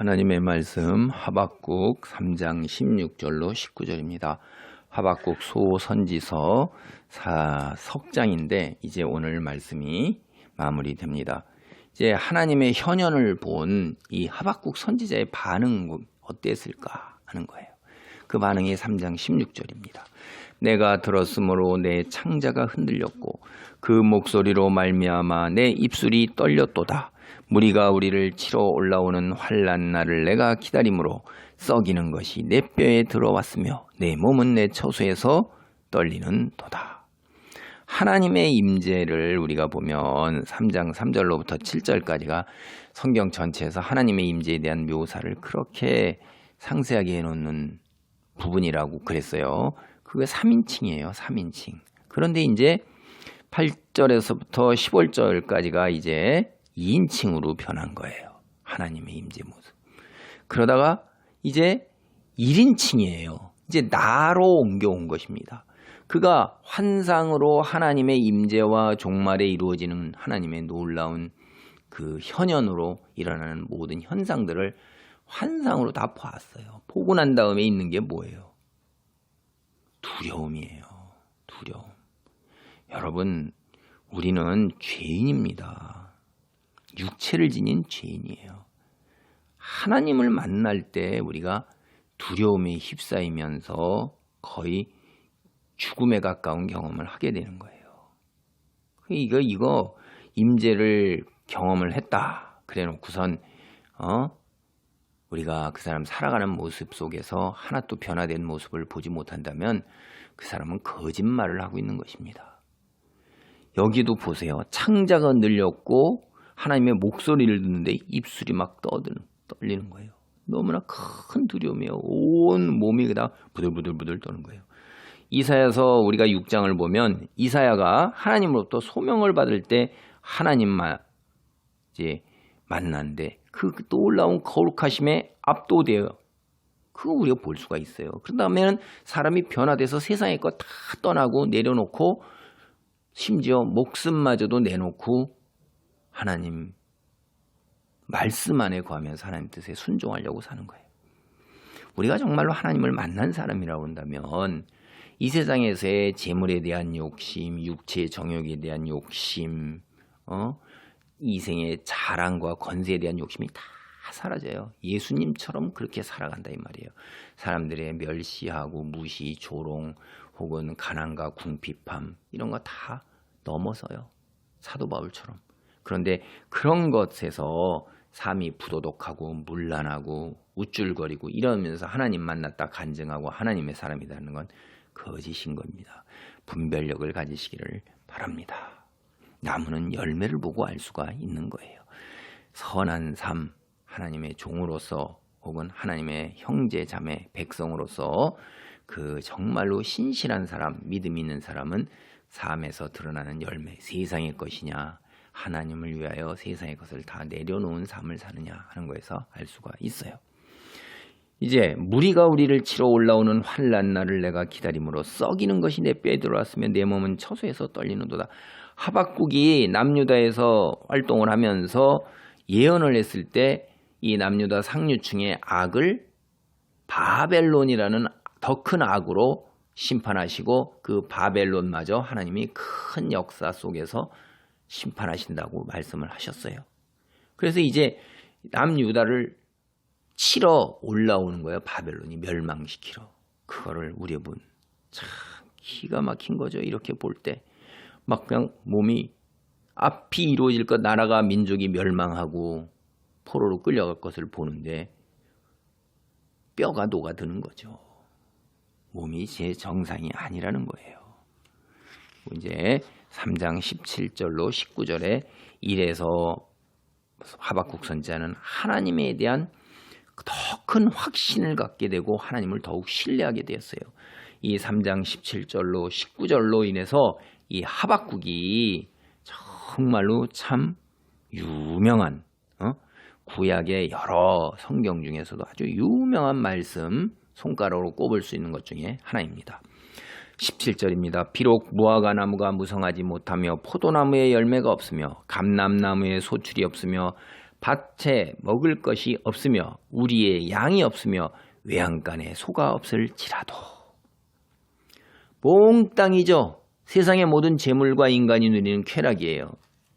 하나님의 말씀 하박국 3장 16절로 19절입니다. 하박국 소선지서 석장인데 이제 오늘 말씀이 마무리됩니다. 이제 하나님의 현현을 본 이 하박국 선지자의 반응 어땠을까 하는 거예요. 그 반응이 3장 16절입니다. 내가 들었으므로 내 창자가 흔들렸고 그 목소리로 말미암아 내 입술이 떨렸도다. 무리가 우리를 치러 올라오는 환난 날을 내가 기다림으로 썩이는 것이 내 뼈에 들어왔으며 내 몸은 내 처소에서 떨리는 도다. 하나님의 임재를 우리가 보면 3장 3절로부터 7절까지가 성경 전체에서 하나님의 임재에 대한 묘사를 그렇게 상세하게 해놓는 부분이라고 그랬어요. 그게 3인칭이에요. 3인칭. 그런데 이제 8절에서부터 15절까지가 이제 2인칭으로 변한 거예요. 하나님의 임재 모습. 그러다가 이제 1인칭이에요. 이제 나로 옮겨온 것입니다. 그가 환상으로 하나님의 임재와 종말에 이루어지는 하나님의 놀라운 그 현현으로 일어나는 모든 현상들을 환상으로 다 보았어요. 보고 난 다음에 있는 게 뭐예요? 두려움이에요. 두려움. 여러분, 우리는 죄인입니다. 육체를 지닌 죄인이에요. 하나님을 만날 때 우리가 두려움에 휩싸이면서 거의 죽음에 가까운 경험을 하게 되는 거예요. 이거 임재를 경험을 했다. 그래 놓고선 우리가 그 사람 살아가는 모습 속에서 하나도 변화된 모습을 보지 못한다면 그 사람은 거짓말을 하고 있는 것입니다. 여기도 보세요. 창자가 늘렸고 하나님의 목소리를 듣는데 입술이 막 떨리는 거예요. 너무나 큰 두려움이에요. 온 몸이 다 부들부들 떠는 거예요. 이사야서 우리가 6장을 보면 이사야가 하나님으로부터 소명을 받을 때 하나님만 이제 만난데 그 놀라운 거룩하심에 압도되어 그거 우리가 볼 수가 있어요. 그러다면 사람이 변화돼서 세상의 것 다 떠나고 내려놓고 심지어 목숨마저도 내놓고 하나님 말씀 안에 거하면서 하나님 뜻에 순종하려고 사는 거예요. 우리가 정말로 하나님을 만난 사람이라고 한다면 이 세상에서의 재물에 대한 욕심, 육체의 정욕에 대한 욕심, 이생의 자랑과 권세에 대한 욕심이 다 사라져요. 예수님처럼 그렇게 살아간다 이 말이에요. 사람들의 멸시하고 무시, 조롱 혹은 가난과 궁핍함 이런 거 다 넘어서요. 사도 바울처럼. 그런데 그런 것에서 삶이 부도덕하고 문란하고 우쭐거리고 이러면서 하나님 만났다 간증하고 하나님의 사람이라는 건 거짓인 겁니다. 분별력을 가지시기를 바랍니다. 나무는 열매를 보고 알 수가 있는 거예요. 선한 삶, 하나님의 종으로서 혹은 하나님의 형제 자매 백성으로서 그 정말로 신실한 사람, 믿음 있는 사람은 삶에서 드러나는 열매, 세상의 것이냐 하나님을 위하여 세상의 것을 다 내려놓은 삶을 사느냐 하는 거에서 알 수가 있어요. 이제 무리가 우리를 치러 올라오는 환난 날을 내가 기다림으로 썩이는 것이 내 뼈에 들어왔으며 내 몸은 처소에서 떨리는도다. 하박국이 남유다에서 활동을 하면서 예언을 했을 때 이 남유다 상류층의 악을 바벨론이라는 더 큰 악으로 심판하시고 그 바벨론마저 하나님이 큰 역사 속에서 심판하신다고 말씀을 하셨어요. 그래서 이제 남유다를 치러 올라오는 거예요. 바벨론이 멸망시키러. 그거를 우리 분 참 기가 막힌 거죠. 이렇게 볼 때 막 그냥 몸이 앞이 이루어질 것 나라가 민족이 멸망하고 포로로 끌려갈 것을 보는데 뼈가 녹아드는 거죠. 몸이 제 정상이 아니라는 거예요. 이제 3장 17절로 19절에 이래서 하박국 선지자는 하나님에 대한 더 큰 확신을 갖게 되고 하나님을 더욱 신뢰하게 되었어요. 이 3장 17절로 19절로 인해서 이 하박국이 정말로 참 유명한 구약의 여러 성경 중에서도 아주 유명한 말씀 손가락으로 꼽을 수 있는 것 중에 하나입니다. 17절입니다. 비록 무화과 나무가 무성하지 못하며 포도나무에 열매가 없으며 감람나무에 소출이 없으며 밭에 먹을 것이 없으며 우리의 양이 없으며 외양간에 소가 없을지라도. 몽땅이죠. 세상의 모든 재물과 인간이 누리는 쾌락이에요.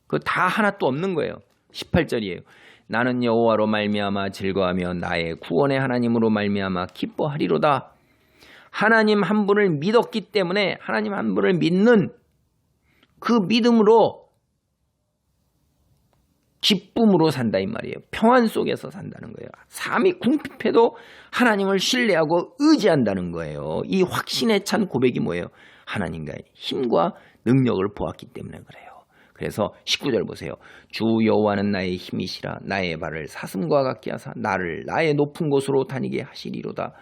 그거 다 하나도 없는 거예요. 18절이에요. 나는 여호와로 말미암아 즐거워하며 나의 구원의 하나님으로 말미암아 기뻐하리로다. 하나님 한 분을 믿었기 때문에 하나님 한 분을 믿는 그 믿음으로 기쁨으로 산다 이 말이에요. 평안 속에서 산다는 거예요. 삶이 궁핍해도 하나님을 신뢰하고 의지한다는 거예요. 이 확신에 찬 고백이 뭐예요? 하나님과의 힘과 능력을 보았기 때문에 그래요. 그래서 19절 보세요. 주 여호와는 나의 힘이시라. 나의 발을 사슴과 같게 하사 나를 나의 높은 곳으로 다니게 하시리로다.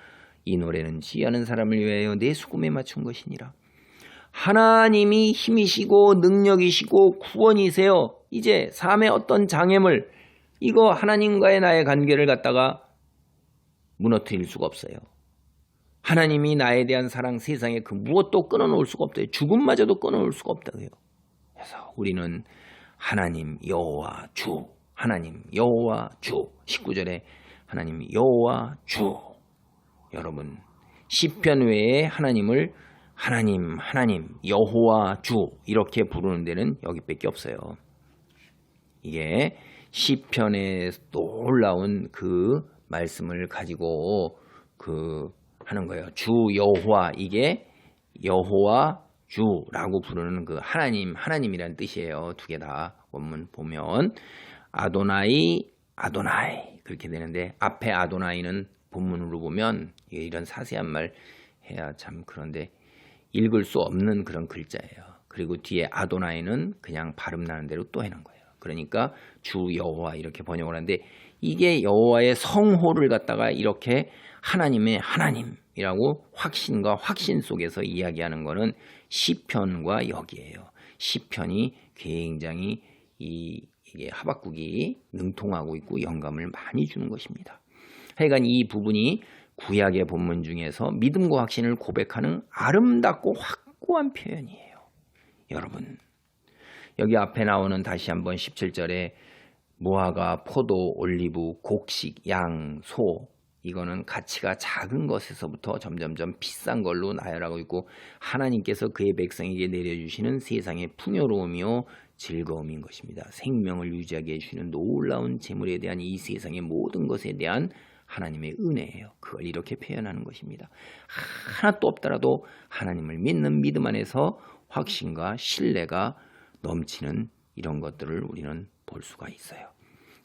이 노래는 지혜하는 사람을 위하여 내 수금에 맞춘 것이니라. 하나님이 힘이시고 능력이시고 구원이세요. 이제 삶의 어떤 장애물, 이거 하나님과의 나의 관계를 갖다가 무너뜨릴 수가 없어요. 하나님이 나에 대한 사랑, 세상에 그 무엇도 끊어놓을 수가 없대요. 죽음마저도 끊어놓을 수가 없다고요. 그래서 우리는 하나님 여호와 주, 하나님 여호와 주. 19절에 하나님 여호와 주. 여러분 시편 외에 하나님을 하나님 여호와 주 이렇게 부르는 데는 여기밖에 없어요. 이게 시편에 놀라운 그 말씀을 가지고 하는 거예요. 주 여호와, 이게 여호와 주라고 부르는 그 하나님이란 뜻이에요. 두 개 다 원문 보면 아도나이 그렇게 되는데, 앞에 아도나이는 본문으로 보면 이런 사세한 말 해야 참 그런데 읽을 수 없는 그런 글자예요. 그리고 뒤에 아도나이는 그냥 발음 나는 대로 또 해놓은 거예요. 그러니까 주 여호와 이렇게 번역을 하는데, 이게 여호와의 성호를 갖다가 이렇게 하나님의 하나님이라고 확신과 확신 속에서 이야기하는 거는 시편과 여기에요. 시편이 굉장히 이게 하박국이 능통하고 있고 영감을 많이 주는 것입니다. 하여간 이 부분이 구약의 본문 중에서 믿음과 확신을 고백하는 아름답고 확고한 표현이에요. 여러분, 여기 앞에 나오는 다시 한번 17절에 무화과, 포도, 올리브, 곡식, 양, 소, 이거는 가치가 작은 것에서부터 점점점 비싼 걸로 나열하고 있고, 하나님께서 그의 백성에게 내려주시는 세상의 풍요로움이요 즐거움인 것입니다. 생명을 유지하게 해주시는 놀라운 재물에 대한 이 세상의 모든 것에 대한 하나님의 은혜예요. 그걸 이렇게 표현하는 것입니다. 하나도 없더라도 하나님을 믿는 믿음 안에서 확신과 신뢰가 넘치는 이런 것들을 우리는 볼 수가 있어요.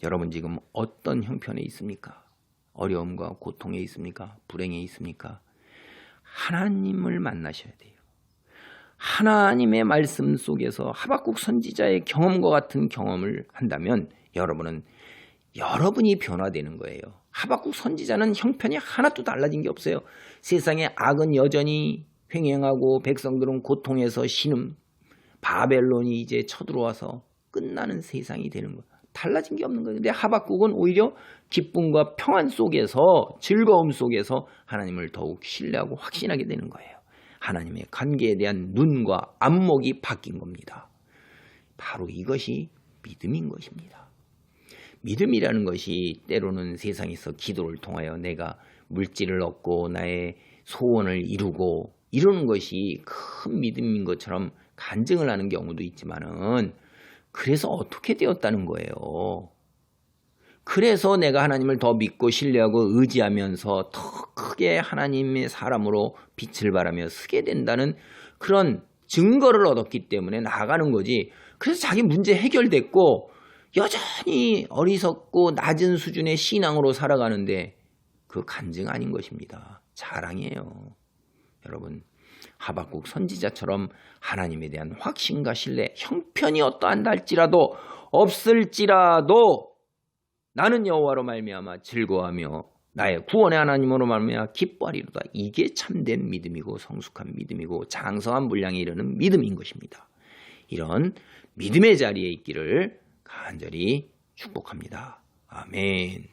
여러분 지금 어떤 형편에 있습니까? 어려움과 고통에 있습니까? 불행에 있습니까? 하나님을 만나셔야 돼요. 하나님의 말씀 속에서 하박국 선지자의 경험과 같은 경험을 한다면 여러분이 변화되는 거예요. 하박국 선지자는 형편이 하나도 달라진 게 없어요. 세상의 악은 여전히 횡행하고 백성들은 고통에서 신음, 바벨론이 이제 쳐들어와서 끝나는 세상이 되는 거예요. 달라진 게 없는 거예요. 근데 하박국은 오히려 기쁨과 평안 속에서, 즐거움 속에서 하나님을 더욱 신뢰하고 확신하게 되는 거예요. 하나님의 관계에 대한 눈과 안목이 바뀐 겁니다. 바로 이것이 믿음인 것입니다. 믿음이라는 것이 때로는 세상에서 기도를 통하여 내가 물질을 얻고 나의 소원을 이루고 이러는 것이 큰 믿음인 것처럼 간증을 하는 경우도 있지만은, 그래서 어떻게 되었다는 거예요. 그래서 내가 하나님을 더 믿고 신뢰하고 의지하면서 더 크게 하나님의 사람으로 빛을 발하며 서게 된다는 그런 증거를 얻었기 때문에 나아가는 거지. 그래서 자기 문제 해결됐고 여전히 어리석고 낮은 수준의 신앙으로 살아가는데 그 간증 아닌 것입니다. 자랑이에요. 여러분, 하박국 선지자처럼 하나님에 대한 확신과 신뢰, 형편이 어떠한다 할지라도 없을지라도 나는 여호와로 말미암아 즐거워하며 나의 구원의 하나님으로 말미암아 기뻐하리로다. 이게 참된 믿음이고 성숙한 믿음이고 장성한 분량에 이르는 믿음인 것입니다. 이런 믿음의 자리에 있기를 간절히 축복합니다. 아멘.